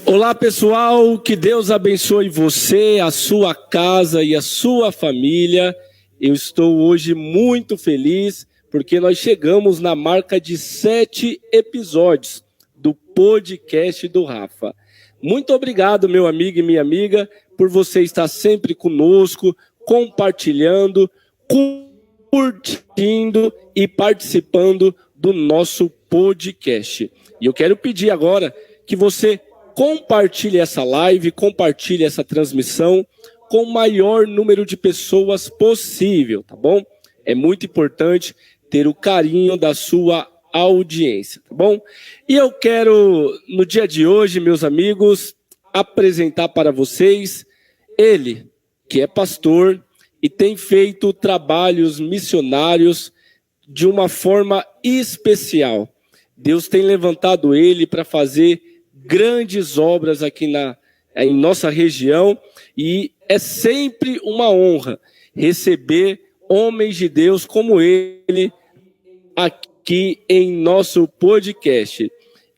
Olá pessoal, que Deus abençoe você, a sua casa e a sua família. Eu estou hoje muito feliz porque nós chegamos na marca de 7 episódios do podcast do Rafa. Muito obrigado, meu amigo e minha amiga, por você estar sempre conosco, compartilhando, curtindo e participando do nosso podcast. E eu quero pedir agora que você compartilhe essa live, compartilhe essa transmissão com o maior número de pessoas possível, tá bom? É muito importante ter o carinho da sua audiência, tá bom? E eu quero, no dia de hoje, meus amigos, apresentar para vocês ele, que é pastor e tem feito trabalhos missionários de uma forma especial. Deus tem levantado ele para fazer grandes obras aqui em nossa região, e é sempre uma honra receber homens de Deus como ele aqui em nosso podcast.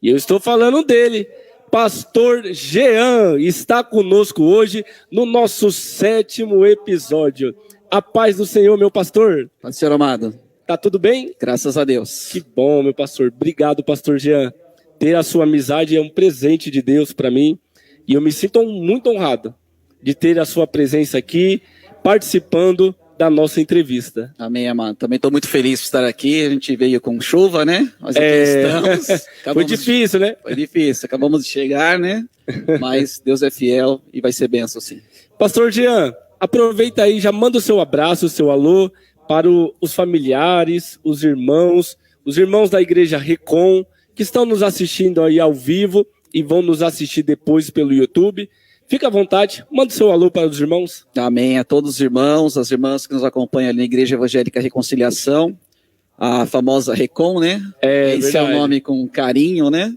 E eu estou falando dele, Pastor Jean, está conosco hoje no nosso 7º episódio. A paz do Senhor, meu pastor. Paz do Senhor amado. Tá tudo bem? Graças a Deus. Que bom, meu pastor. Obrigado, pastor Jean. Ter a sua amizade é um presente de Deus para mim, e eu me sinto muito honrado de ter a sua presença aqui, participando da nossa entrevista. Amém, amado. Também estou muito feliz por estar aqui. A gente veio com chuva, né? Nós aqui estamos. Foi difícil, né? Foi difícil. Acabamos de chegar, né? Mas Deus é fiel e vai ser bênção, sim. Pastor Jean, aproveita aí, já manda o seu abraço, o seu alô para os familiares, os irmãos da Igreja Recon, que estão nos assistindo aí ao vivo e vão nos assistir depois pelo YouTube. Fica à vontade, manda o seu alô para os irmãos. Amém. A todos os irmãos, as irmãs que nos acompanham ali na Igreja Evangélica Reconciliação, a famosa Recon, né? Esse é o nome com carinho, né?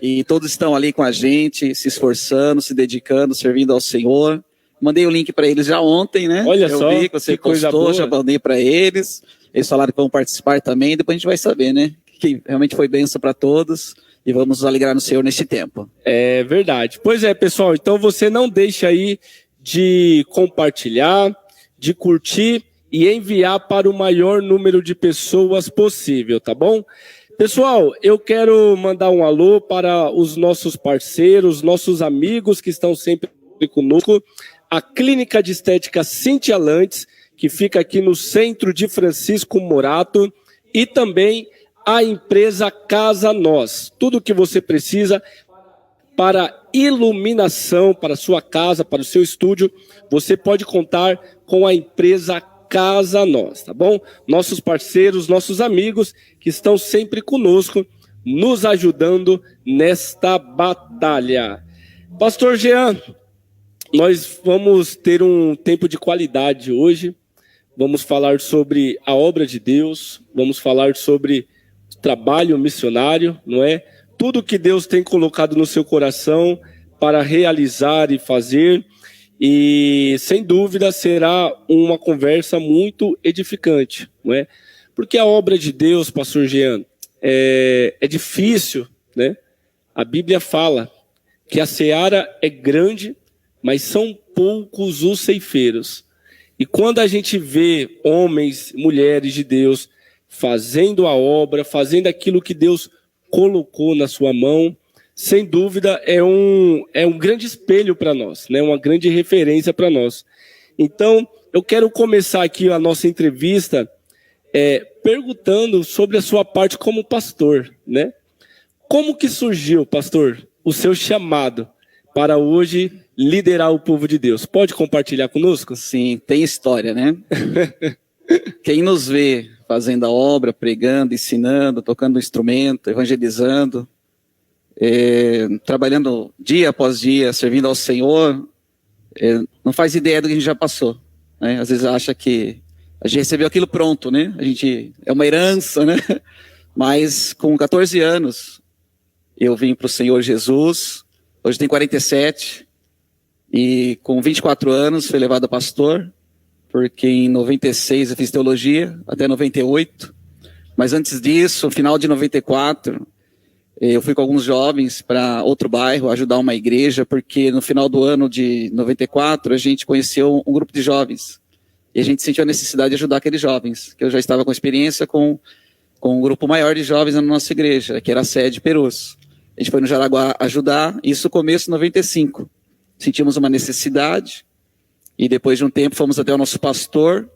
E todos estão ali com a gente, se esforçando, se dedicando, servindo ao Senhor. Mandei o link para eles já ontem, né? Olha eu só, vi que você postou, já mandei para eles. Eles falaram que vão participar também, depois a gente vai saber, né? Que realmente foi bênção para todos e vamos nos alegrar no Senhor nesse tempo. É verdade. Pois é, pessoal, então você não deixa aí de compartilhar, de curtir e enviar para o maior número de pessoas possível, tá bom? Pessoal, eu quero mandar um alô para os nossos parceiros, nossos amigos que estão sempre conosco, a Clínica de Estética Cintia Lantes, que fica aqui no centro de Francisco Morato, e também a empresa Casa Nós. Tudo o que você precisa para iluminação, para a sua casa, para o seu estúdio, você pode contar com a empresa Casa Nós, tá bom? Nossos parceiros, nossos amigos que estão sempre conosco, nos ajudando nesta batalha. Pastor Jean, nós vamos ter um tempo de qualidade hoje. Vamos falar sobre a obra de Deus, vamos falar sobre trabalho missionário, não é? Tudo que Deus tem colocado no seu coração para realizar e fazer, e sem dúvida será uma conversa muito edificante, não é? Porque a obra de Deus, pastor Jean, é difícil, né? A Bíblia fala que a seara é grande, mas são poucos os ceifeiros. E quando a gente vê homens, mulheres de Deus fazendo a obra, fazendo aquilo que Deus colocou na sua mão, sem dúvida é um grande espelho para nós, né? Uma grande referência para nós. Então, eu quero começar aqui a nossa entrevista perguntando sobre a sua parte como pastor, né? Como que surgiu, pastor, o seu chamado para hoje liderar o povo de Deus? Pode compartilhar conosco? Sim, tem história, né? Quem nos vê fazendo a obra, pregando, ensinando, tocando um instrumento, evangelizando, trabalhando dia após dia, servindo ao Senhor, não faz ideia do que a gente já passou, né? Às vezes acha que a gente recebeu aquilo pronto, né? A gente é uma herança, né? Mas com 14 anos eu vim para o Senhor Jesus. Hoje tenho 47 e com 24 anos fui levado a pastor, porque em 96 eu fiz teologia, até 98. Mas antes disso, no final de 94, Eu fui com alguns jovens para outro bairro ajudar uma igreja, porque no final do ano de 94 a gente conheceu um grupo de jovens. E a gente sentiu a necessidade de ajudar aqueles jovens, que eu já estava com experiência com um grupo maior de jovens na nossa igreja, que era a sede Perus. A gente foi no Jaraguá ajudar, isso começo de 95. Sentimos uma necessidade e depois de um tempo fomos até o nosso pastor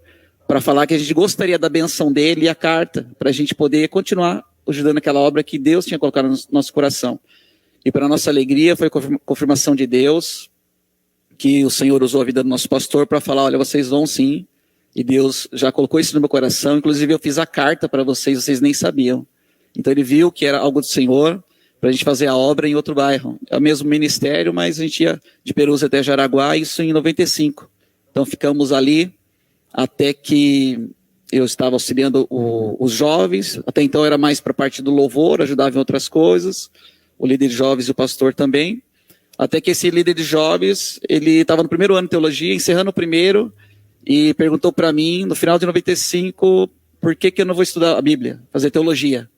para falar que a gente gostaria da benção dele e a carta, para a gente poder continuar ajudando aquela obra que Deus tinha colocado no nosso coração. E para nossa alegria foi confirmação de Deus, que o Senhor usou a vida do nosso pastor para falar, olha, vocês vão sim, e Deus já colocou isso no meu coração, inclusive eu fiz a carta para vocês, vocês nem sabiam. Então ele viu que era algo do Senhor, para a gente fazer a obra em outro bairro. É o mesmo ministério, mas a gente ia de Perus até Jaraguá, isso em 95. Então ficamos ali até que eu estava auxiliando os jovens, até então era mais para a parte do louvor, ajudava em outras coisas, o líder de jovens e o pastor também, até que esse líder de jovens, ele estava no primeiro ano de teologia, encerrando o primeiro, e perguntou para mim, no final de 95, por que eu não vou estudar a Bíblia, fazer teologia.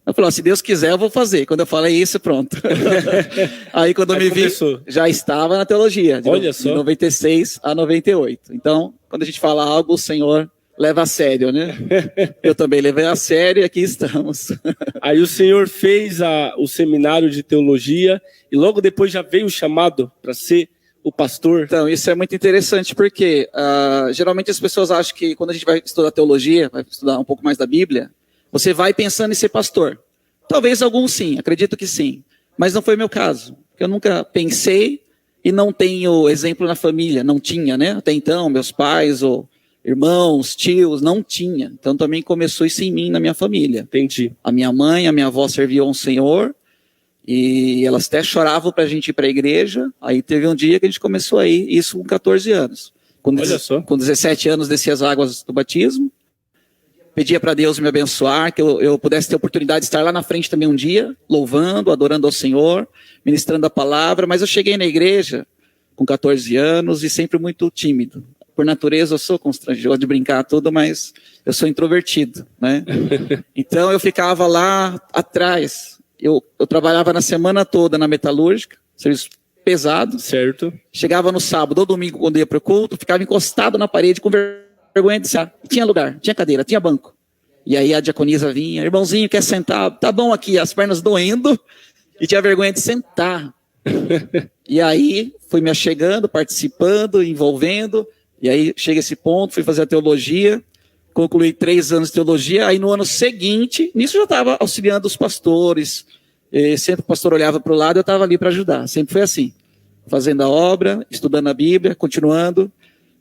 Eu falei, se Deus quiser, eu vou fazer. Quando eu falei isso, pronto. Aí quando eu me começou. vi, já estava na teologia, Olha só. de 96 a 98. Então, quando a gente fala algo, o Senhor leva a sério, né? Eu também levei a sério e aqui estamos. Aí o senhor fez o seminário de teologia e logo depois já veio o chamado para ser o pastor. Então, isso é muito interessante porque geralmente as pessoas acham que quando a gente vai estudar teologia, vai estudar um pouco mais da Bíblia, você vai pensando em ser pastor. Talvez alguns sim, acredito que sim. Mas não foi meu caso. Eu nunca pensei e não tenho exemplo na família. Não tinha, né? Até então, meus pais ou irmãos, tios, não tinha. Então também começou isso em mim, na minha família. Entendi. A minha mãe, a minha avó serviam ao Senhor e elas até choravam para a gente ir para a igreja. Aí teve um dia que a gente começou a ir, isso com 14 anos. Olha só. Com 17 anos desci as águas do batismo. Pedia para Deus me abençoar, que eu pudesse ter a oportunidade de estar lá na frente também um dia, louvando, adorando ao Senhor, ministrando a palavra. Mas eu cheguei na igreja com 14 anos e sempre muito tímido. Por natureza eu sou constrangido, eu gosto de brincar tudo, mas eu sou introvertido, né? Então eu ficava lá atrás. Eu trabalhava na semana toda na metalúrgica, serviço pesado. Certo. Chegava no sábado ou domingo, quando ia para o culto, ficava encostado na parede com vergonha de sentar. Tinha lugar, tinha cadeira, tinha banco. E aí a diaconisa vinha, irmãozinho, quer sentar? Tá bom aqui, as pernas doendo, e tinha vergonha de sentar. E aí fui me achegando, participando, envolvendo, e aí chega esse ponto, fui fazer a teologia, concluí 3 anos de teologia, aí no ano seguinte, nisso eu já estava auxiliando os pastores, sempre o pastor olhava para o lado, eu estava ali para ajudar, sempre foi assim, fazendo a obra, estudando a Bíblia, continuando,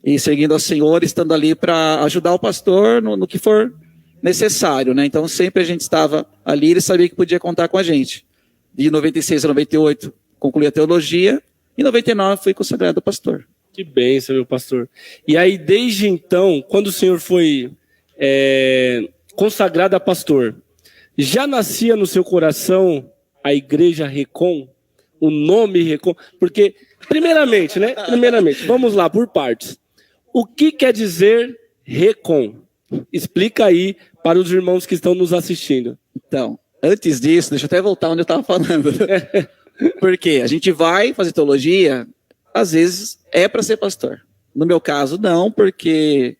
e seguindo ao Senhor, estando ali para ajudar o pastor no que for necessário, né? Então sempre a gente estava ali, ele sabia que podia contar com a gente. De 96 a 98, concluí a teologia, e em 99 fui consagrado pastor. Que bênção, meu pastor. E aí, desde então, quando o senhor foi consagrado a pastor, já nascia no seu coração a igreja Recon? O nome Recon? Porque, primeiramente, né? Primeiramente, vamos lá, por partes. O que quer dizer Recon? Explica aí para os irmãos que estão nos assistindo. Então, antes disso, deixa eu até voltar onde eu estava falando. Porque a gente vai fazer teologia, às vezes é para ser pastor. No meu caso, não, porque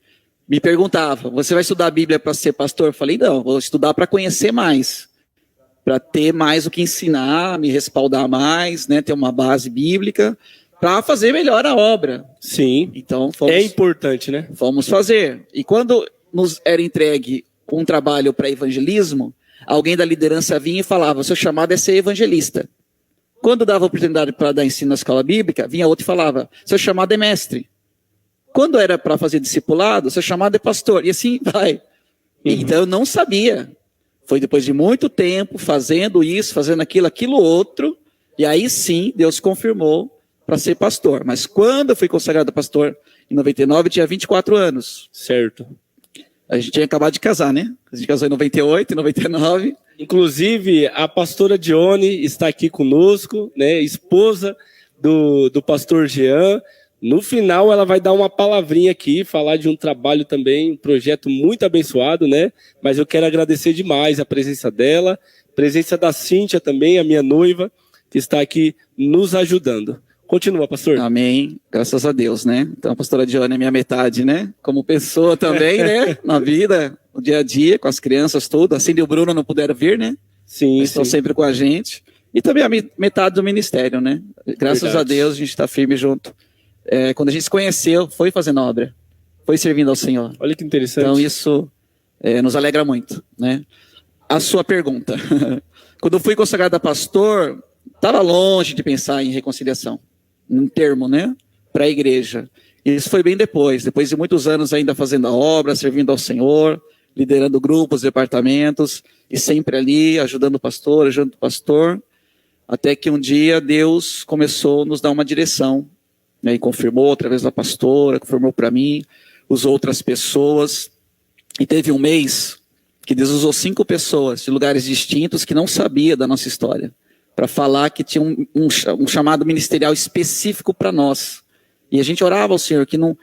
me perguntavam, você vai estudar a Bíblia para ser pastor? Eu falei, não, vou estudar para conhecer mais, para ter mais o que ensinar, me respaldar mais, né, ter uma base bíblica, para fazer melhor a obra. Sim, então é importante, né? Vamos fazer. E quando nos era entregue um trabalho para evangelismo, alguém da liderança vinha e falava, seu chamado é ser evangelista. Quando dava oportunidade para dar ensino na escola bíblica, vinha outro e falava, seu chamado é mestre. Quando era para fazer discipulado, seu chamado é pastor. E assim vai. Então eu não sabia. Foi depois de muito tempo fazendo isso, fazendo aquilo outro. E aí sim, Deus confirmou para ser pastor. Mas quando eu fui consagrado pastor, em 99, eu tinha 24 anos. Certo. A gente tinha acabado de casar, né? A gente casou em 98, em 99. Inclusive, a pastora Dione está aqui conosco, né? Esposa do pastor Jean. No final, ela vai dar uma palavrinha aqui, falar de um trabalho também, um projeto muito abençoado, né? Mas eu quero agradecer demais a presença dela, Presença da Cíntia também, a minha noiva, que está aqui nos ajudando. Continua, pastor. Amém. Graças a Deus, né? Então, a pastora Diana é minha metade, né? Como pessoa também, né? Na vida, no dia a dia, com as crianças, tudo. A Cindy e o Bruno não puderam vir, né? Sim, Estão sempre com a gente. E também a metade do ministério, né? Graças Verdade. a Deus, a gente está firme junto. Quando a gente se conheceu, foi fazendo obra. Foi servindo ao Senhor. Olha que interessante. Então, isso nos alegra muito, né? A sua pergunta. Quando eu fui consagrado a pastor, estava longe de pensar em reconciliação. Um termo, né? Para a igreja. Isso foi bem depois de muitos anos ainda fazendo a obra, servindo ao Senhor, liderando grupos, departamentos, e sempre ali, ajudando o pastor, até que um dia Deus começou a nos dar uma direção, né? E confirmou através da pastora, confirmou para mim, usou outras pessoas, e teve um mês que Deus usou 5 pessoas de lugares distintos que não sabia da nossa história, para falar que tinha um chamado ministerial específico para nós. E a gente orava ao Senhor que não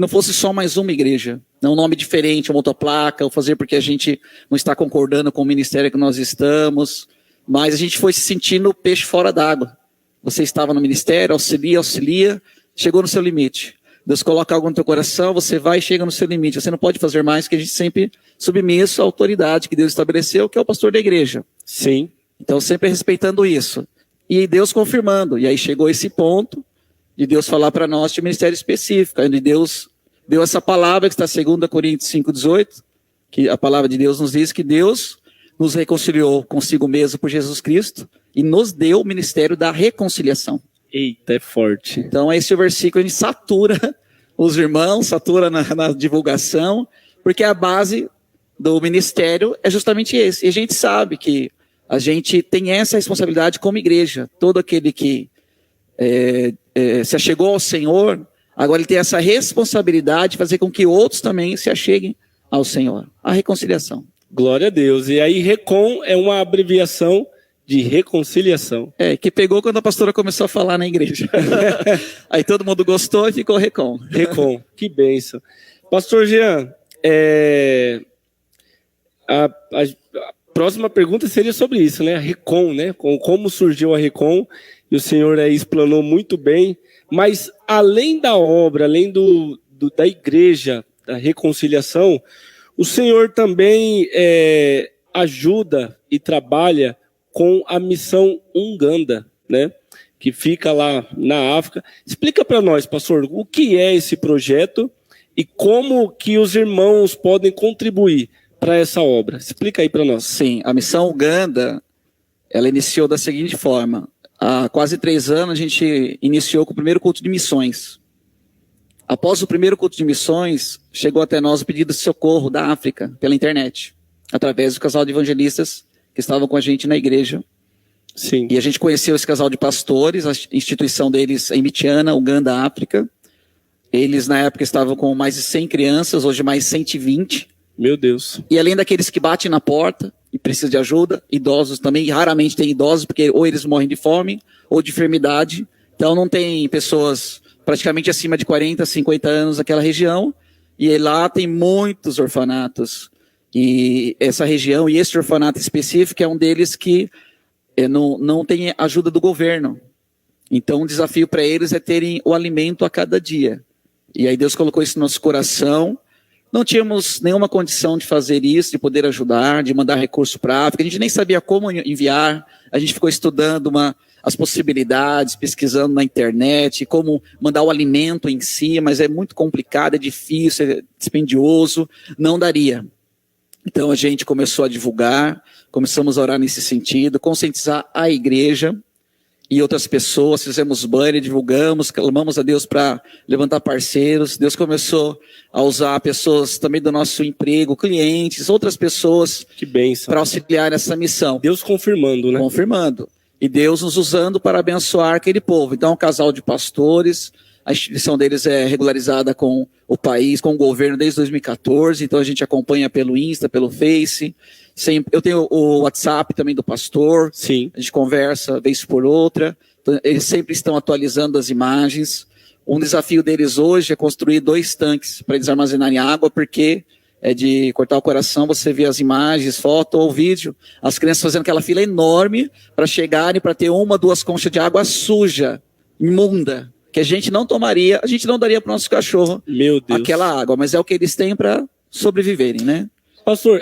fosse só mais uma igreja, não um nome diferente, uma outra placa, ou fazer porque a gente não está concordando com o ministério que nós estamos, mas a gente foi se sentindo peixe fora d'água. Você estava no ministério, auxilia, chegou no seu limite. Deus coloca algo no teu coração, você vai e chega no seu limite. Você não pode fazer mais, que a gente sempre submisso à autoridade que Deus estabeleceu, que é o pastor da igreja. Sim. Então, sempre respeitando isso. E Deus confirmando. E aí chegou esse ponto de Deus falar para nós de ministério específico. Onde Deus deu essa palavra que está em 2 Coríntios 5,18, que a palavra de Deus nos diz que Deus nos reconciliou consigo mesmo por Jesus Cristo e nos deu o ministério da reconciliação. Eita, é forte. Então, esse versículo a gente satura os irmãos, satura na divulgação, porque a base do ministério é justamente esse. E a gente sabe que a gente tem essa responsabilidade como igreja. Todo aquele que se achegou ao Senhor, agora ele tem essa responsabilidade de fazer com que outros também se acheguem ao Senhor. A reconciliação. Glória a Deus. E aí, RECON é uma abreviação de reconciliação. Que pegou quando a pastora começou a falar na igreja. Aí todo mundo gostou e ficou RECON. RECON, que bênção. Pastor Jean, a próxima pergunta seria sobre isso, né? A RECON, né? Como surgiu a RECON, e o senhor aí explanou muito bem, mas além da obra, além da igreja, da reconciliação, o senhor também ajuda e trabalha com a missão Uganda, né? Que fica lá na África. Explica para nós, pastor, o que é esse projeto e como que os irmãos podem contribuir para essa obra. Explica aí para nós. Sim, a missão Uganda, ela iniciou da seguinte forma. Há quase 3 anos a gente iniciou com o primeiro culto de missões. Após o primeiro culto de missões, chegou até nós o pedido de socorro da África, pela internet, através do casal de evangelistas que estavam com a gente na igreja. Sim. E a gente conheceu esse casal de pastores, a instituição deles é em Mitiana, Uganda, África. Eles na época estavam com mais de 100 crianças, hoje mais 120. Meu Deus. E além daqueles que batem na porta e precisam de ajuda, idosos também, e raramente tem idosos, porque ou eles morrem de fome ou de enfermidade. Então não tem pessoas praticamente acima de 40, 50 anos naquela região. E lá tem muitos orfanatos. E essa região, e esse orfanato específico é um deles que não tem ajuda do governo. Então o desafio para eles é terem o alimento a cada dia. E aí Deus colocou isso no nosso coração. Não tínhamos nenhuma condição de fazer isso, de poder ajudar, de mandar recurso para a África. A gente nem sabia como enviar. A gente ficou estudando as possibilidades, pesquisando na internet, como mandar o alimento em si, mas é muito complicado, é difícil, é dispendioso, não daria. Então a gente começou a divulgar, começamos a orar nesse sentido, conscientizar a igreja e outras pessoas, fizemos banner, divulgamos, clamamos a Deus para levantar parceiros. Deus começou a usar pessoas também do nosso emprego, clientes, outras pessoas para auxiliar nessa missão. Deus confirmando, né? Confirmando. E Deus nos usando para abençoar aquele povo. Então, um casal de pastores, a instituição deles é regularizada com o país, com o governo desde 2014, então a gente acompanha pelo Insta, pelo Face. Eu tenho o WhatsApp também do pastor. Sim. A gente conversa vez por outra. Então, eles sempre estão atualizando as imagens. Um desafio deles hoje é construir 2 tanques para eles armazenarem água, porque é de cortar o coração, você vê as imagens, foto ou vídeo, as crianças fazendo aquela fila enorme para chegarem, para ter 1, 2 conchas de água suja, imunda, que a gente não tomaria, a gente não daria para o nosso cachorro Meu Deus. aquela água, mas é o que eles têm para sobreviverem, né? Pastor,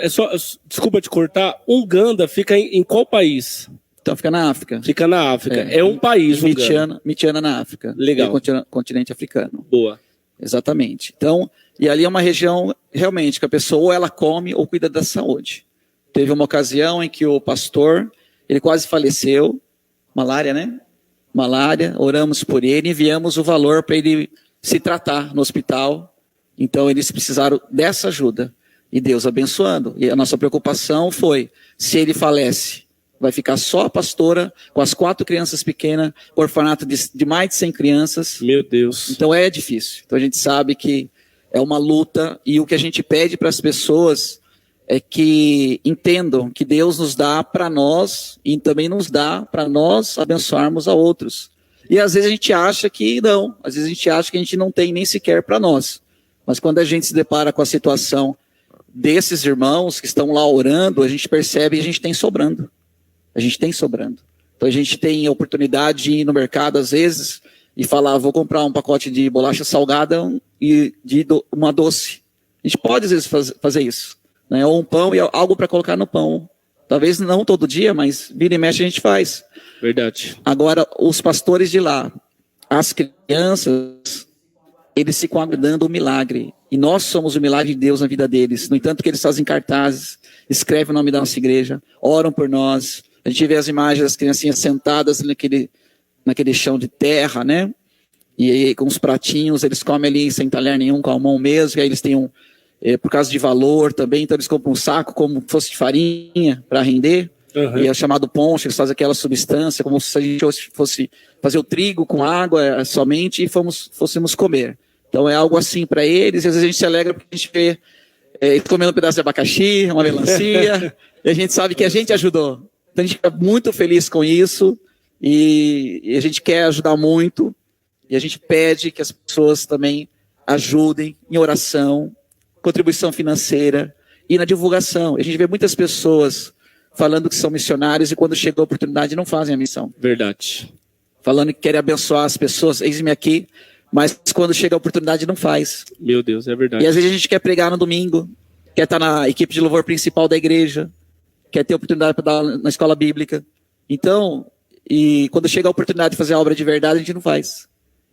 desculpa te cortar, Uganda fica em qual país? Então fica na África. Fica na África. É um país, Uganda. Mityana na África. Legal. Continente africano. Boa. Exatamente. Então, e ali é uma região realmente que a pessoa ou ela come ou cuida da saúde. Teve uma ocasião em que o pastor, ele quase faleceu, malária, né? Malária, oramos por ele, enviamos o valor para ele se tratar no hospital. Então eles precisaram dessa ajuda. E Deus abençoando. E a nossa preocupação foi, se ele falece, vai ficar só a pastora, com as 4 crianças pequenas, orfanato de mais de 100 crianças. Meu Deus. Então é difícil. Então a gente sabe que é uma luta, e o que a gente pede para as pessoas é que entendam que Deus nos dá para nós, e também nos dá para nós abençoarmos a outros. E às vezes a gente acha que não, às vezes a gente acha que a gente não tem nem sequer para nós. Mas quando a gente se depara com a situação desses irmãos que estão lá orando, a gente percebe que a gente tem sobrando. A gente tem sobrando. Então a gente tem a oportunidade de ir no mercado às vezes e falar, vou comprar um pacote de bolacha salgada e uma doce. A gente pode às vezes fazer isso, né? Ou um pão e algo para colocar no pão. Talvez não todo dia, mas vira e mexe a gente faz. Verdade. Agora, os pastores de lá, as crianças, eles ficam aguardando o milagre. E nós somos o milagre de Deus na vida deles. No entanto que eles fazem cartazes, escrevem o nome da nossa igreja, oram por nós. A gente vê as imagens das criancinhas sentadas naquele chão de terra, né? E aí, com os pratinhos, eles comem ali sem talher nenhum, com a mão mesmo. E aí eles têm por causa de valor também, então eles compram um saco como fosse de farinha para render. Uhum. E é chamado ponche, eles fazem aquela substância, como se a gente fosse fazer o trigo com água somente e fôssemos comer. Então é algo assim para eles, e às vezes a gente se alegra porque a gente vê eles comendo um pedaço de abacaxi, uma melancia, e a gente sabe que a gente ajudou. Então a gente fica muito feliz com isso, e a gente quer ajudar muito, e a gente pede que as pessoas também ajudem em oração, contribuição financeira e na divulgação. A gente vê muitas pessoas falando que são missionários e quando chega a oportunidade não fazem a missão. Verdade. Falando que querem abençoar as pessoas, eis-me aqui, mas quando chega a oportunidade não faz. Meu Deus, é verdade. E às vezes a gente quer pregar no domingo, quer estar na equipe de louvor principal da igreja, quer ter oportunidade para dar na escola bíblica. Então, e quando chega a oportunidade de fazer a obra de verdade, a gente não faz.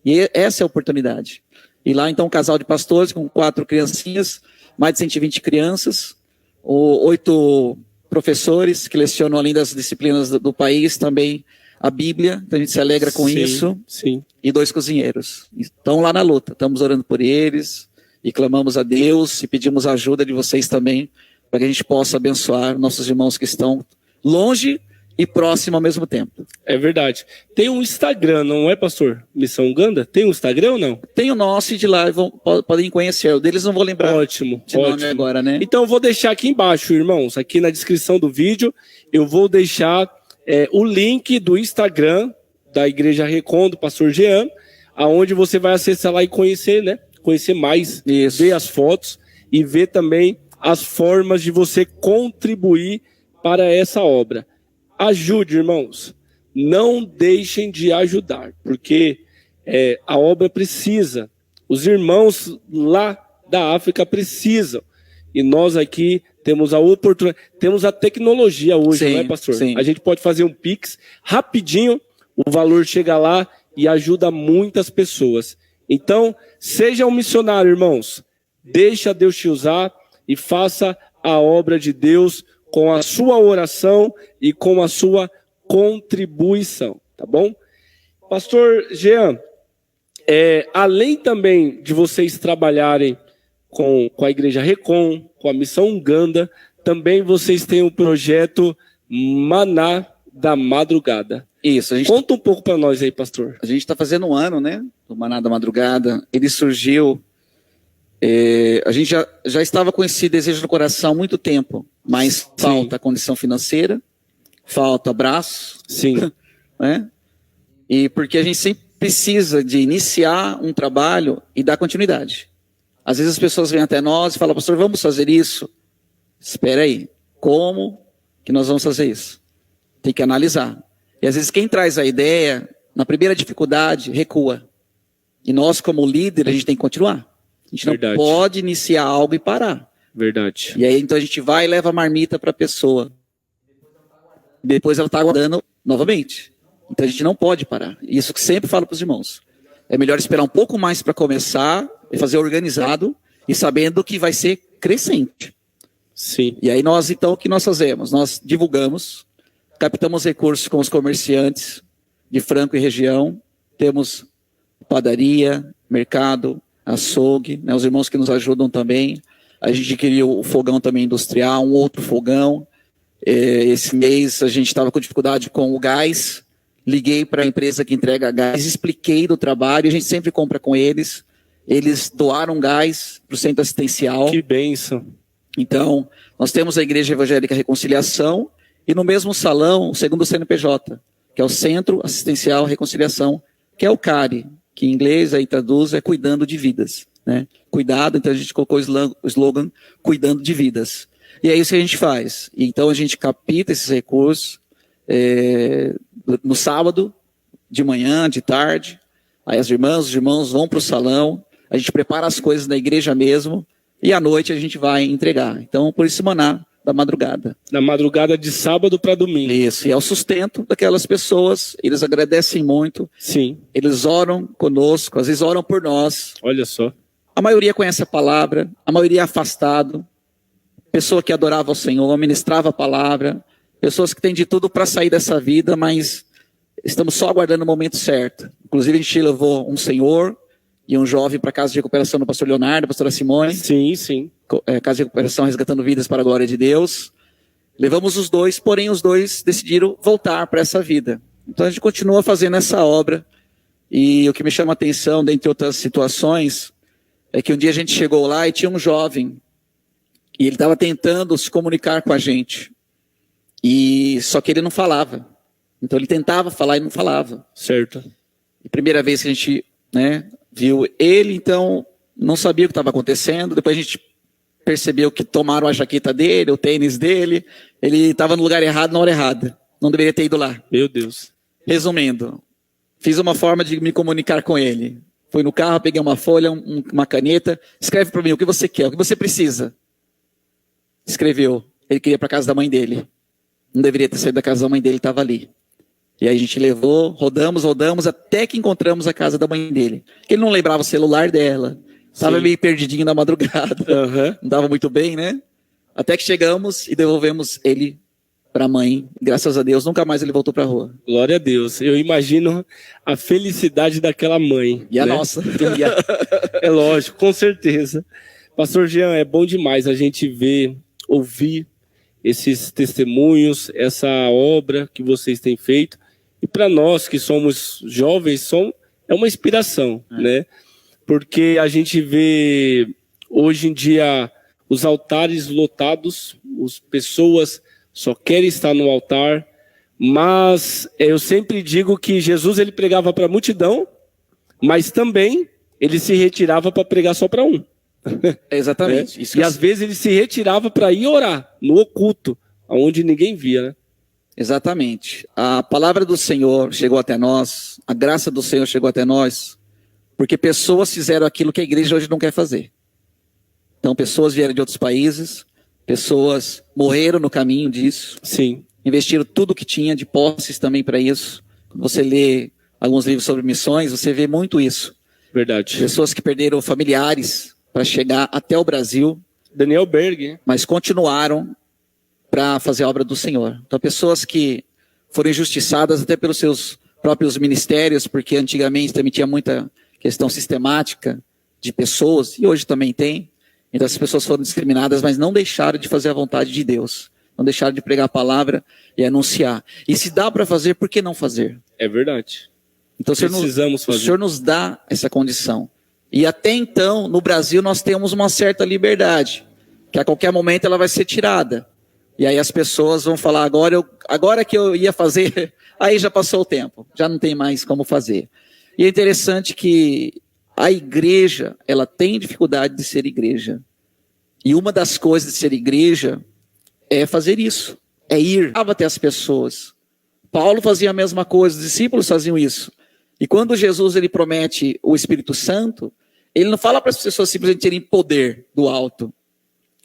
E essa é a oportunidade. E lá então um casal de pastores com 4 criancinhas, mais de 120 crianças, 8 professores que lecionam além das disciplinas do país também a Bíblia, então a gente se alegra com isso. Sim. E 2 cozinheiros. Estão lá na luta, estamos orando por eles e clamamos a Deus e pedimos a ajuda de vocês também para que a gente possa abençoar nossos irmãos que estão longe e próximo ao mesmo tempo. É verdade. Tem um Instagram, não é, pastor? Missão Uganda? Tem um Instagram ou não? Tem o nosso e de lá podem conhecer. O deles não vou lembrar ótimo. Nome agora, né? Então eu vou deixar aqui embaixo, irmãos, aqui na descrição do vídeo, eu vou deixar o link do Instagram da Igreja Recon, do pastor Jean, aonde você vai acessar lá e conhecer, né? Conhecer mais, isso. Ver as fotos e ver também as formas de você contribuir para essa obra. Ajude, irmãos. Não deixem de ajudar, porque a obra precisa. Os irmãos lá da África precisam. E nós aqui temos a oportunidade, temos a tecnologia hoje, sim, não é, pastor? Sim. A gente pode fazer um Pix rapidinho, o valor chega lá e ajuda muitas pessoas. Então, seja um missionário, irmãos. Deixa Deus te usar e faça a obra de Deus com a sua oração e com a sua contribuição, tá bom? Pastor Jean, além também de vocês trabalharem com a Igreja Recon, com a Missão Uganda, também vocês têm o projeto Maná da Madrugada. Isso. Conta um pouco para nós aí, pastor. A gente está fazendo um ano, né, do Maná da Madrugada. Ele surgiu... a gente já estava com esse desejo no coração há muito tempo, mas falta a condição financeira, falta abraço, sim, né? E porque a gente sempre precisa de iniciar um trabalho e dar continuidade. Às vezes as pessoas vêm até nós e falam, pastor, vamos fazer isso? Espera aí, como que nós vamos fazer isso? Tem que analisar. E às vezes quem traz a ideia, na primeira dificuldade, recua. E nós, como líder, a gente tem que continuar. A gente não pode iniciar algo e parar. Verdade. E aí, então, a gente vai e leva a marmita para a pessoa. Depois ela está aguardando novamente. Então, a gente não pode parar. Isso que sempre falo para os irmãos. É melhor esperar um pouco mais para começar, e fazer organizado, e sabendo que vai ser crescente. Sim. E aí, nós, então, o que nós fazemos? Nós divulgamos, captamos recursos com os comerciantes de Franco e região, temos padaria, mercado, açougue, né, os irmãos que nos ajudam também. A gente adquiriu o fogão também industrial, um outro fogão. Esse mês a gente estava com dificuldade com o gás. Liguei para a empresa que entrega gás, expliquei do trabalho, a gente sempre compra com eles. Eles doaram gás para o centro assistencial. Que bênção. Então, nós temos a Igreja Evangélica Reconciliação e no mesmo salão, o segundo CNPJ, que é o Centro Assistencial Reconciliação, que é o CARE, que em inglês aí traduz é cuidando de vidas, né? Cuidado, então a gente colocou o slogan cuidando de vidas. E é isso que a gente faz. Então a gente capta esses recursos no sábado, de manhã, de tarde. Aí as irmãs, os irmãos vão para o salão, a gente prepara as coisas na igreja mesmo, e à noite a gente vai entregar. Então, por isso, maná da madrugada. Na madrugada de sábado para domingo. Isso, e é o sustento daquelas pessoas, eles agradecem muito. Sim. Eles oram conosco, às vezes oram por nós. Olha só. A maioria conhece a palavra, a maioria é afastado. Pessoa que adorava o Senhor, ministrava a palavra. Pessoas que têm de tudo para sair dessa vida, mas estamos só aguardando o momento certo. Inclusive, a gente levou um senhor e um jovem para a casa de recuperação do pastor Leonardo, da pastora Simone. Sim, sim. Casa de recuperação resgatando vidas para a glória de Deus. Levamos os dois, porém os dois decidiram voltar para essa vida. Então a gente continua fazendo essa obra. E o que me chama a atenção, dentre outras situações, é que um dia a gente chegou lá e tinha um jovem. E ele estava tentando se comunicar com a gente. Só que ele não falava. Então ele tentava falar e não falava. Certo. E primeira vez que a gente, viu ele, então não sabia o que estava acontecendo. Depois a gente percebeu que tomaram a jaqueta dele, o tênis dele. Ele estava no lugar errado, na hora errada. Não deveria ter ido lá. Meu Deus. Resumindo, fiz uma forma de me comunicar com ele. Fui no carro, peguei uma folha, uma caneta. Escreve para mim o que você quer, o que você precisa. Escreveu. Ele queria para casa da mãe dele. Não deveria ter saído da casa da mãe dele, estava ali. E aí a gente levou, rodamos, até que encontramos a casa da mãe dele. Ele não lembrava o celular dela. Estava meio perdidinho na madrugada. Uhum. Não estava muito bem, né? Até que chegamos e devolvemos ele para a mãe. Graças a Deus, nunca mais ele voltou para a rua. Glória a Deus. Eu imagino a felicidade daquela mãe. E a nossa. É lógico, com certeza. Pastor Jean, é bom demais a gente ver, ouvir esses testemunhos, essa obra que vocês têm feito. E para nós que somos jovens, é uma inspiração, né? Porque a gente vê hoje em dia os altares lotados, as pessoas só querem estar no altar, mas eu sempre digo que Jesus ele pregava para a multidão, mas também ele se retirava para pregar só para um. Exatamente. Isso e às vezes ele se retirava para ir orar, no oculto, onde ninguém via, né? Exatamente. A palavra do Senhor chegou até nós, a graça do Senhor chegou até nós, porque pessoas fizeram aquilo que a igreja hoje não quer fazer. Então, pessoas vieram de outros países, pessoas morreram no caminho disso. Sim. Investiram tudo que tinha de posses também para isso. Quando você lê alguns livros sobre missões, você vê muito isso. Verdade. Pessoas que perderam familiares para chegar até o Brasil. Daniel Berg, hein? Mas continuaram para fazer a obra do Senhor. Então, pessoas que foram injustiçadas até pelos seus próprios ministérios, porque antigamente também tinha muita questão sistemática de pessoas, e hoje também tem. Então, essas pessoas foram discriminadas, mas não deixaram de fazer a vontade de Deus. Não deixaram de pregar a palavra e anunciar. E se dá para fazer, por que não fazer? É verdade. Então, Precisamos fazer. O Senhor nos dá essa condição. E até então, no Brasil, nós temos uma certa liberdade, que a qualquer momento ela vai ser tirada. E aí as pessoas vão falar, agora que eu ia fazer, aí já passou o tempo, já não tem mais como fazer. E é interessante que a igreja, ela tem dificuldade de ser igreja. E uma das coisas de ser igreja é fazer isso, é ir até as pessoas. Paulo fazia a mesma coisa, os discípulos faziam isso. E quando Jesus ele promete o Espírito Santo, ele não fala para as pessoas simplesmente terem poder do alto,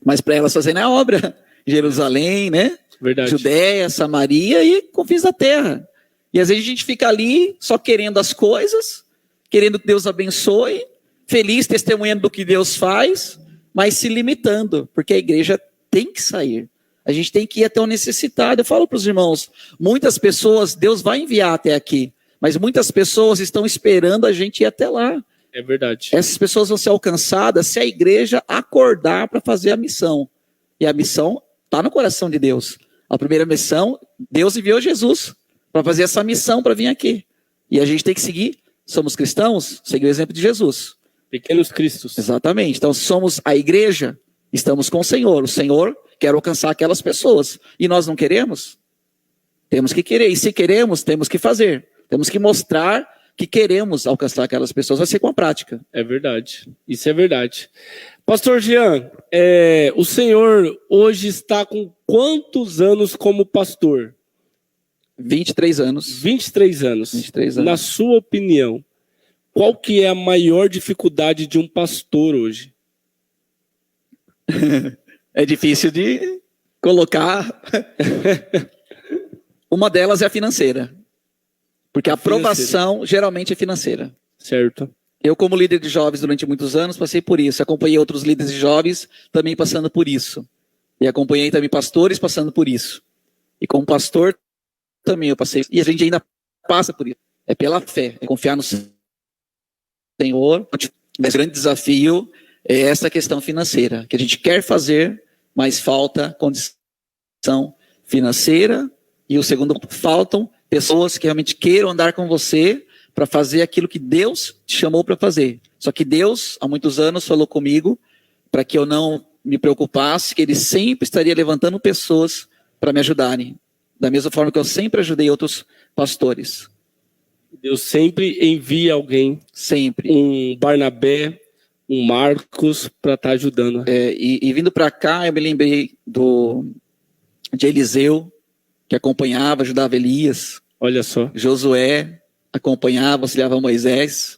mas para elas fazerem a obra. Jerusalém, né? Verdade. Judéia, Samaria e confins da terra. E às vezes a gente fica ali só querendo as coisas, querendo que Deus abençoe, feliz testemunhando do que Deus faz, mas se limitando, porque a igreja tem que sair. A gente tem que ir até o necessitado. Eu falo para os irmãos, muitas pessoas, Deus vai enviar até aqui, mas muitas pessoas estão esperando a gente ir até lá. É verdade. Essas pessoas vão ser alcançadas se a igreja acordar para fazer a missão. E a missão está no coração de Deus. A primeira missão, Deus enviou Jesus para fazer essa missão para vir aqui. E a gente tem que seguir. Somos cristãos, seguir o exemplo de Jesus. Pequenos cristos. Exatamente. Então somos a igreja, estamos com o Senhor. O Senhor quer alcançar aquelas pessoas. E nós não queremos? Temos que querer. E se queremos, temos que fazer. Temos que mostrar que queremos alcançar aquelas pessoas. Vai ser com a prática. É verdade. Isso é verdade. Pastor Jean, o senhor hoje está com quantos anos como pastor? 23 anos. 23 anos. 23 anos. Na sua opinião, qual que é a maior dificuldade de um pastor hoje? É difícil de colocar. Uma delas é a financeira. Porque a aprovação geralmente é financeira. Certo. Eu, como líder de jovens durante muitos anos, passei por isso. Acompanhei outros líderes de jovens também passando por isso. E acompanhei também pastores passando por isso. E como pastor também eu passei. E a gente ainda passa por isso. É pela fé, é confiar no Senhor. O grande desafio é essa questão financeira, que a gente quer fazer, mas falta condição financeira. E o segundo, faltam pessoas que realmente queiram andar com você para fazer aquilo que Deus te chamou para fazer. Só que Deus, há muitos anos, falou comigo para que eu não me preocupasse, que Ele sempre estaria levantando pessoas para me ajudarem. Da mesma forma que eu sempre ajudei outros pastores. Deus sempre envia alguém. Sempre. Um Barnabé, um Marcos, para estar ajudando. E vindo para cá, eu me lembrei de Eliseu, que acompanhava, ajudava Elias. Olha só. Josué acompanhava, auxiliava Moisés.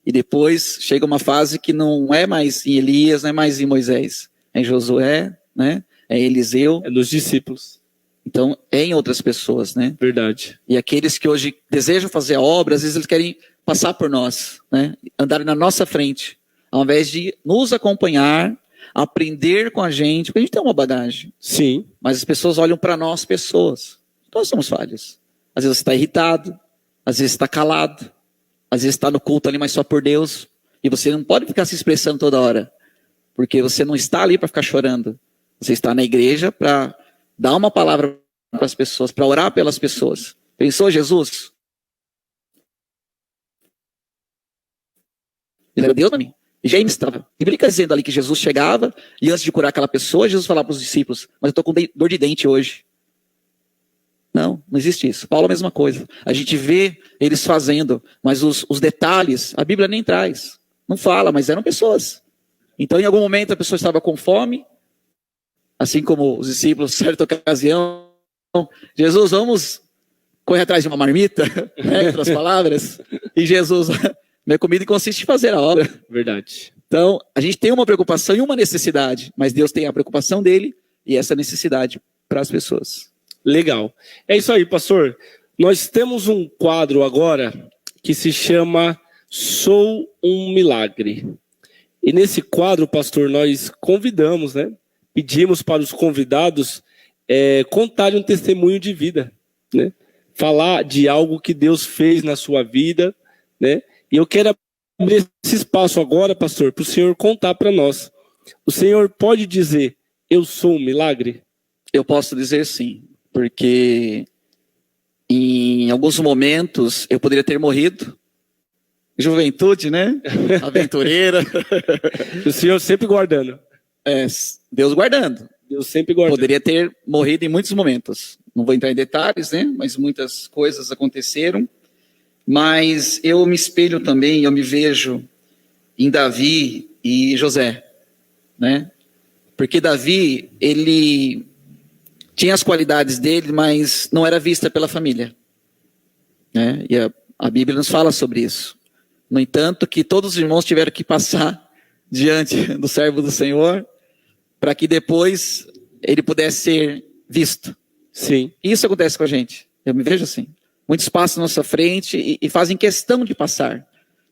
E depois chega uma fase que não é mais em Elias, não é mais em Moisés. É em Josué, né? É em Eliseu. É nos discípulos. Então, é em outras pessoas, né? Verdade. E aqueles que hoje desejam fazer a obra, às vezes eles querem passar por nós, né? Andarem na nossa frente, ao invés de nos acompanhar, aprender com a gente, porque a gente tem uma bagagem. Sim. Mas as pessoas olham para nós, pessoas. Nós somos falhos. Às vezes você está irritado, às vezes está calado, às vezes está no culto ali, mas só por Deus. E você não pode ficar se expressando toda hora, porque você não está ali para ficar chorando. Você está na igreja para dar uma palavra para as pessoas, para orar pelas pessoas. Pensou Jesus? Ele era Deus para mim. E James estava. E ele fica dizendo ali que Jesus chegava e antes de curar aquela pessoa, Jesus falava para os discípulos, mas eu estou com dor de dente hoje. Não existe isso. Paulo a mesma coisa. A gente vê eles fazendo, mas os detalhes, a Bíblia nem traz. Não fala, mas eram pessoas. Então em algum momento a pessoa estava com fome, assim como os discípulos, certa ocasião, Jesus, vamos correr atrás de uma marmita, né, em outras palavras, e Jesus, minha comida consiste em fazer a obra. Verdade. Então, a gente tem uma preocupação e uma necessidade, mas Deus tem a preocupação dele e essa necessidade para as pessoas. Legal. É isso aí, pastor. Nós temos um quadro agora que se chama Sou um Milagre. E nesse quadro, pastor, nós convidamos, né? Pedimos para os convidados contarem um testemunho de vida, né? Falar de algo que Deus fez na sua vida, né? E eu quero abrir esse espaço agora, pastor, para o senhor contar para nós. O senhor pode dizer, eu sou um milagre? Eu posso dizer sim, porque em alguns momentos eu poderia ter morrido. Juventude, né? Aventureira. O senhor sempre guardando. Deus guardando. Deus sempre guardando. Poderia ter morrido em muitos momentos. Não vou entrar em detalhes, né? Mas muitas coisas aconteceram. Mas eu me espelho também, eu me vejo em Davi e José, né? Porque Davi, ele tinha as qualidades dele, mas não era vista pela família, né? E a Bíblia nos fala sobre isso. No entanto, que todos os irmãos tiveram que passar diante do servo do Senhor para que depois ele pudesse ser visto. Sim. Isso acontece com a gente. Eu me vejo assim. Muitos passam na nossa frente e fazem questão de passar.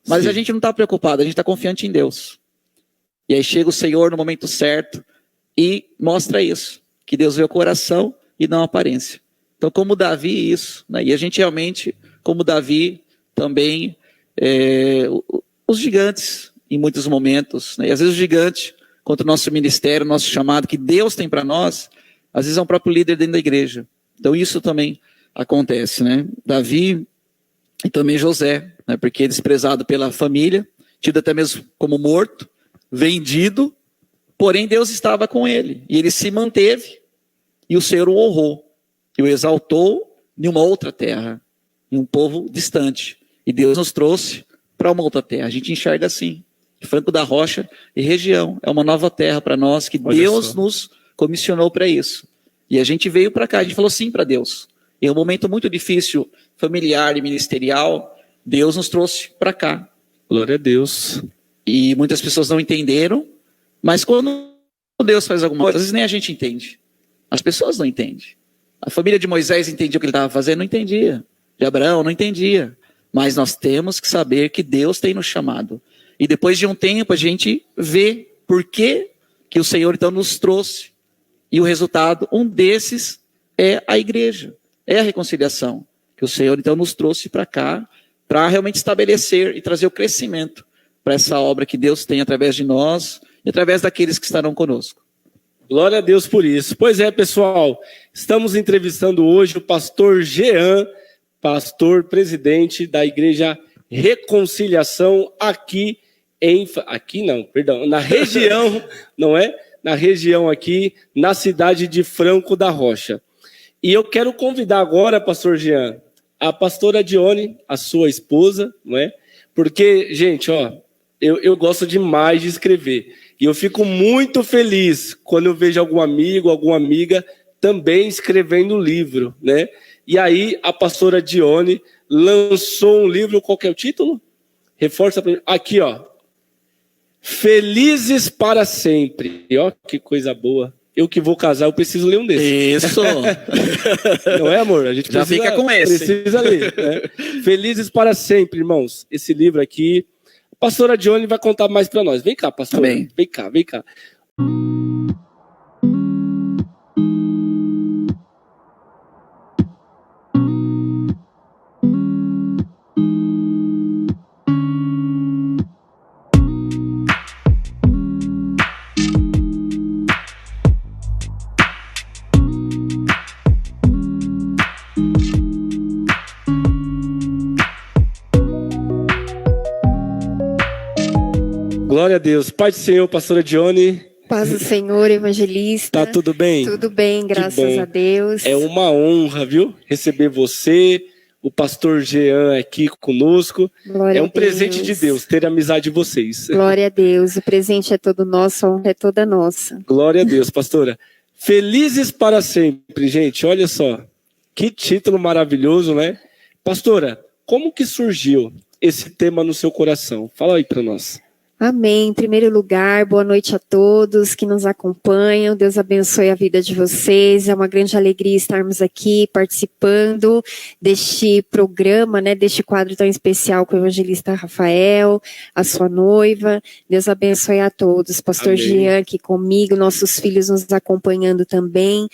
Mas Sim. a gente não está preocupado, a gente está confiante em Deus. E aí chega o Senhor no momento certo e mostra isso. Que Deus vê o coração e não a aparência. Então, como Davi, isso. Né? E a gente realmente, como Davi, também, os gigantes, em muitos momentos. Né? E às vezes o gigante, contra o nosso ministério, o nosso chamado, que Deus tem para nós, às vezes é um próprio líder dentro da igreja. Então isso também acontece, né? Davi e também José, né? Porque desprezado pela família, tido até mesmo como morto, vendido, porém Deus estava com ele, e ele se manteve, e o Senhor o honrou, e o exaltou em uma outra terra, em um povo distante, e Deus nos trouxe para uma outra terra. A gente enxerga assim, Franco da Rocha e região, é uma nova terra para nós, que Olha Deus só. nos comissionou para isso. E a gente veio para cá, a gente falou sim para Deus. Em um momento muito difícil, familiar e ministerial, Deus nos trouxe para cá. Glória a Deus. E muitas pessoas não entenderam, mas quando Deus faz alguma coisa, às vezes nem a gente entende. As pessoas não entendem. A família de Moisés entendia o que ele estava fazendo? Não entendia. De Abraão, não entendia. Mas nós temos que saber que Deus tem nos chamado. E depois de um tempo a gente vê por que o Senhor então nos trouxe. E o resultado, um desses é a igreja, é a reconciliação. Que o Senhor então nos trouxe para cá, para realmente estabelecer e trazer o crescimento para essa obra que Deus tem através de nós e através daqueles que estarão conosco. Glória a Deus por isso. Pois é, pessoal, estamos entrevistando hoje o pastor Jean, pastor presidente da Igreja Reconciliação na região, não é? Na região aqui, na cidade de Franco da Rocha. E eu quero convidar agora, pastor Jean, a pastora Dione, a sua esposa, não é? Porque, gente, ó, eu gosto demais de escrever. E eu fico muito feliz quando eu vejo algum amigo, alguma amiga também escrevendo livro, né? E aí a pastora Dione lançou um livro, qual que é o título? Reforça para mim. Aqui, ó. Felizes para sempre. E ó, que coisa boa. Eu que vou casar, eu preciso ler um desses. Isso! Não é, amor? A gente Já precisa, fica com esse. Precisa ler, né? Felizes para sempre, irmãos. Esse livro aqui. A pastora Dione vai contar mais para nós. Vem cá, pastora. Amém. Vem cá, vem cá. Glória a Deus. Pai do Senhor, pastora Dione. Paz do Senhor, evangelista. Tá tudo bem? Tudo bem, graças bom. a Deus. É uma honra, viu? Receber você, o pastor Jean aqui conosco. Glória É um a presente Deus. de Deus ter a amizade de vocês. Glória a Deus. O presente é todo nosso, a honra é toda nossa. Glória a Deus, pastora. Felizes para sempre, gente. Olha só. Que título maravilhoso, né? Pastora, como que surgiu esse tema no seu coração? Fala aí para nós. Amém. Em primeiro lugar, boa noite a todos que nos acompanham. Deus abençoe a vida de vocês. É uma grande alegria estarmos aqui participando deste programa, né, deste quadro tão especial com o evangelista Rafael, a sua noiva. Deus abençoe a todos. Pastor Amém. Jean aqui comigo, nossos filhos nos acompanhando também.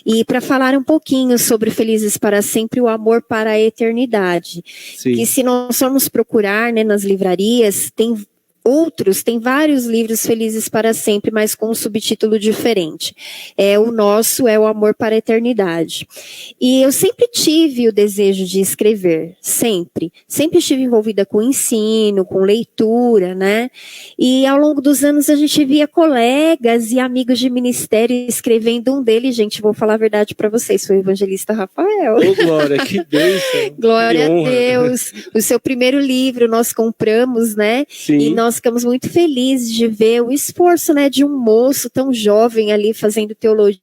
E para falar um pouquinho sobre Felizes para Sempre, o amor para a eternidade. Sim. E se nós formos procurar, né, nas livrarias, tem vários livros Felizes para Sempre, mas com um subtítulo diferente. O nosso é o amor para a eternidade. E eu sempre tive o desejo de escrever, sempre. Sempre estive envolvida com ensino, com leitura, né? E ao longo dos anos a gente via colegas e amigos de ministério escrevendo. Um deles, gente, vou falar a verdade para vocês, foi o evangelista Rafael. Ô, Glória, que bênção. Glória que a honra. Deus. O seu primeiro livro nós compramos, né? Sim. E nós nós ficamos muito felizes de ver o esforço, né, de um moço tão jovem ali fazendo teologia,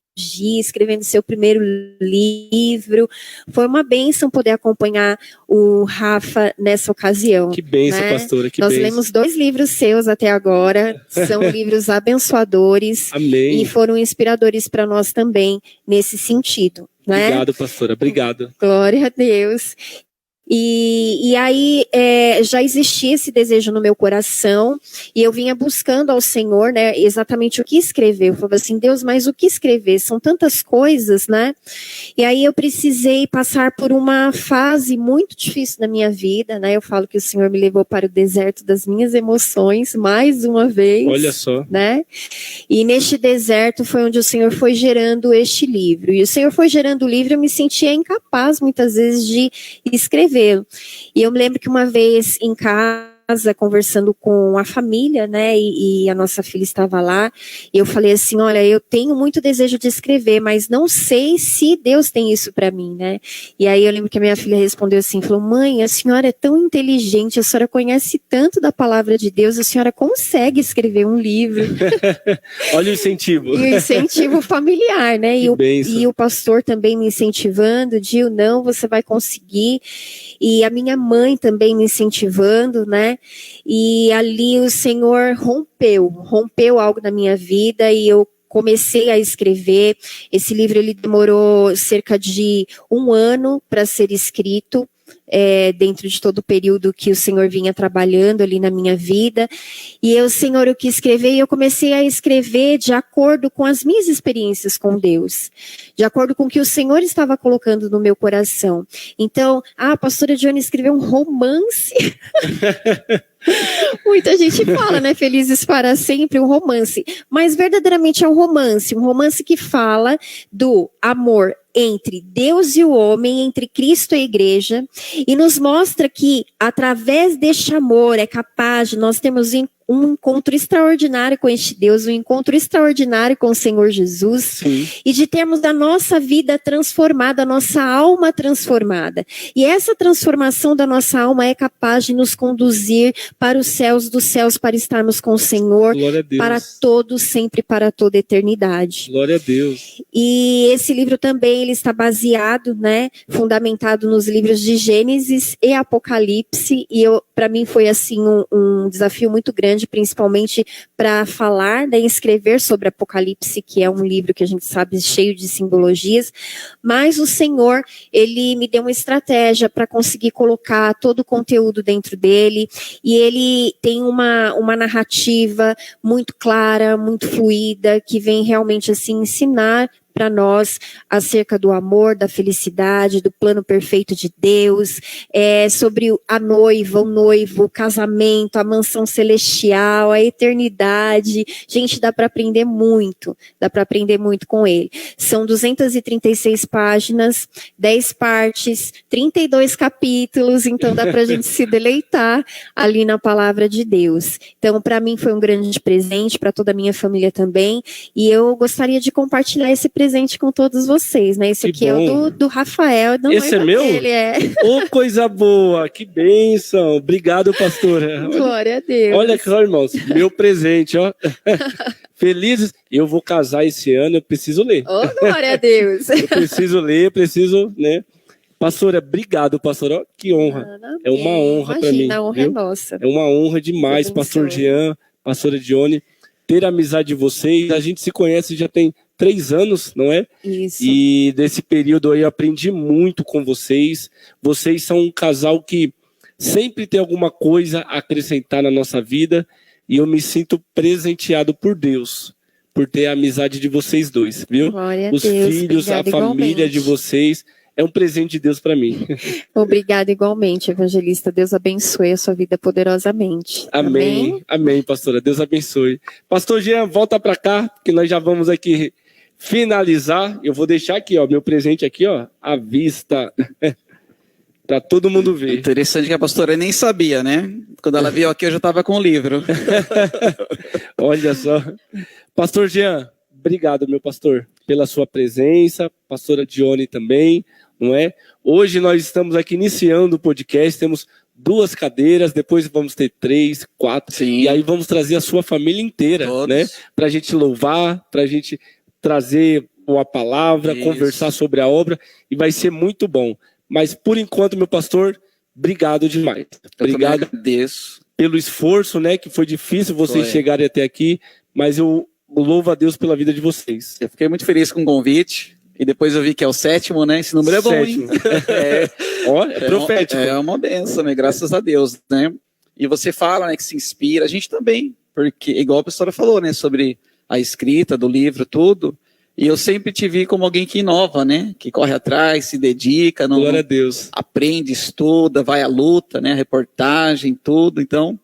escrevendo seu primeiro livro. Foi uma bênção poder acompanhar o Rafa nessa ocasião. Que bênção, né? pastora, que Nós bênção. lemos 2 livros seus até agora, são livros abençoadores. Amém. E foram inspiradores para nós também nesse sentido. Né? Obrigado, pastora, obrigado. Glória a Deus. E aí já existia esse desejo no meu coração, e eu vinha buscando ao Senhor, né, exatamente o que escrever. Eu falava assim, Deus, mas o que escrever? São tantas coisas, né? E aí eu precisei passar por uma fase muito difícil na minha vida, né? Eu falo que o Senhor me levou para o deserto das minhas emoções, mais uma vez. Olha só. Né? E neste deserto foi onde o Senhor foi gerando este livro. E o Senhor foi gerando o livro, eu me sentia incapaz muitas vezes de escrever. E eu me lembro que uma vez em casa, conversando com a família, né, e a nossa filha estava lá, e eu falei assim, olha, eu tenho muito desejo de escrever, mas não sei se Deus tem isso para mim, né, e aí eu lembro que a minha filha respondeu assim, falou, mãe, a senhora é tão inteligente, a senhora conhece tanto da palavra de Deus, a senhora consegue escrever um livro. Olha o incentivo. E o incentivo familiar, né, e o pastor também me incentivando, Gil, não, você vai conseguir, e a minha mãe também me incentivando, né, e ali o Senhor rompeu algo na minha vida e eu comecei a escrever. Esse livro ele demorou cerca de 1 ano para ser escrito, dentro de todo o período que o Senhor vinha trabalhando ali na minha vida, e eu, Senhor, eu quis escrever, e eu comecei a escrever de acordo com as minhas experiências com Deus, de acordo com o que o Senhor estava colocando no meu coração. Então, a pastora Johnny escreveu um romance. Muita gente fala, né, Felizes para Sempre, um romance, mas verdadeiramente é um romance que fala do amor entre Deus e o homem, entre Cristo e a igreja, e nos mostra que através deste amor é capaz de nós termos um encontro extraordinário com este Deus, um encontro extraordinário com o Senhor Jesus. Sim. E de termos a nossa vida transformada, a nossa alma transformada. E essa transformação da nossa alma é capaz de nos conduzir para os céus dos céus, para estarmos com o Senhor, para todos, sempre, para toda a eternidade. Glória a Deus. E esse livro também ele está baseado, né, fundamentado nos livros de Gênesis e Apocalipse, e para mim foi assim um desafio muito grande, principalmente para falar, né, escrever sobre Apocalipse, que é um livro que a gente sabe cheio de simbologias, mas o Senhor, ele me deu uma estratégia para conseguir colocar todo o conteúdo dentro dele, e ele tem uma narrativa muito clara, muito fluida, que vem realmente assim ensinar para nós acerca do amor, da felicidade, do plano perfeito de Deus, sobre a noiva, o noivo, o casamento, a mansão celestial, a eternidade. Gente, dá para aprender muito com ele. São 236 páginas, 10 partes, 32 capítulos, então dá para a gente se deleitar ali na palavra de Deus. Então, para mim foi um grande presente, para toda a minha família também, e eu gostaria de compartilhar esse presente com todos vocês, né? Esse aqui é o do Rafael. Esse é meu? Dele, Ô, coisa boa, que bênção. Obrigado, pastora. Glória a Deus. Olha só, irmãos, meu presente, ó. Felizes. Eu vou casar esse ano, eu preciso ler. Oh, glória a Deus. Eu preciso, né? Pastora, obrigado, pastora. Que honra. É uma honra para mim. A honra é nossa. É uma honra demais, pastor Jean, pastora Dione, ter a amizade de vocês. A gente se conhece já tem 3 anos, não é? Isso. E desse período aí eu aprendi muito com vocês. Vocês são um casal que sempre tem alguma coisa a acrescentar na nossa vida. E eu me sinto presenteado por Deus, por ter a amizade de vocês dois, viu? Glória a Os Deus. filhos, Obrigada, a família igualmente. de vocês. É um presente de Deus para mim. Obrigada igualmente, evangelista. Deus abençoe a sua vida poderosamente. Amém. Amém, pastora. Deus abençoe. Pastor Jean, volta para cá, que nós já vamos aqui finalizar. Eu vou deixar aqui, ó, meu presente aqui, ó, à vista. Para todo mundo ver. Interessante que a pastora nem sabia, né? Quando ela veio aqui, eu já estava com o livro. Olha só. Pastor Jean, obrigado, meu pastor, pela sua presença. Pastora Dione também, não é? Hoje nós estamos aqui iniciando o podcast, temos 2 cadeiras, depois vamos ter 3, 4, Sim. e aí vamos trazer a sua família inteira, Todos. né? Pra gente louvar, pra gente trazer a palavra, Isso. conversar sobre a obra, e vai ser muito bom. Mas, por enquanto, meu pastor, obrigado demais. Obrigado Agradeço. pelo esforço, né? Que foi difícil vocês Foi. chegarem até aqui, mas eu louvo a Deus pela vida de vocês. Eu fiquei muito feliz com o convite. E depois eu vi que é o 7º, né? Esse número é bom, hein? É profético. É uma benção, né? Graças a Deus, né? E você fala, né, que se inspira, a gente também, porque, igual a pastora falou, né, sobre a escrita do livro, tudo, e eu sempre te vi como alguém que inova, né? Que corre atrás, se dedica, não, Glória a Deus. aprende, estuda, vai à luta, né? Reportagem, tudo. Então,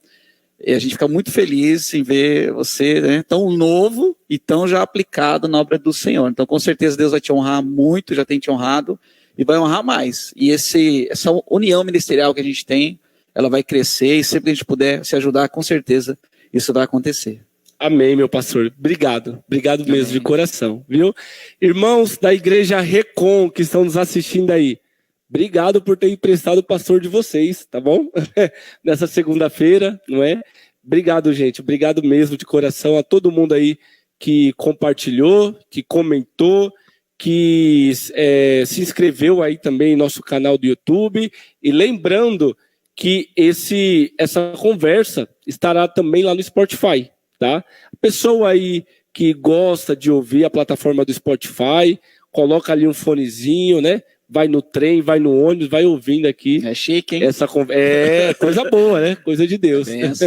a gente fica muito feliz em ver você, né, tão novo e tão já aplicado na obra do Senhor. Então, com certeza, Deus vai te honrar muito, já tem te honrado e vai honrar mais. E essa união ministerial que a gente tem, ela vai crescer e sempre que a gente puder se ajudar, com certeza, isso vai acontecer. Amém, meu pastor. Obrigado. Obrigado mesmo, Amém. de coração, viu? Irmãos da Igreja Recon, que estão nos assistindo aí, obrigado por ter emprestado o pastor de vocês, tá bom? Nessa segunda-feira, não é? Obrigado, gente. Obrigado mesmo, de coração, a todo mundo aí que compartilhou, que comentou, que se inscreveu aí também em nosso canal do YouTube. E lembrando que essa conversa estará também lá no Spotify, tá? A pessoa aí que gosta de ouvir a plataforma do Spotify, coloca ali um fonezinho, né? Vai no trem, vai no ônibus, vai ouvindo aqui. É chique, hein? Coisa boa, né? Coisa de Deus. Benção.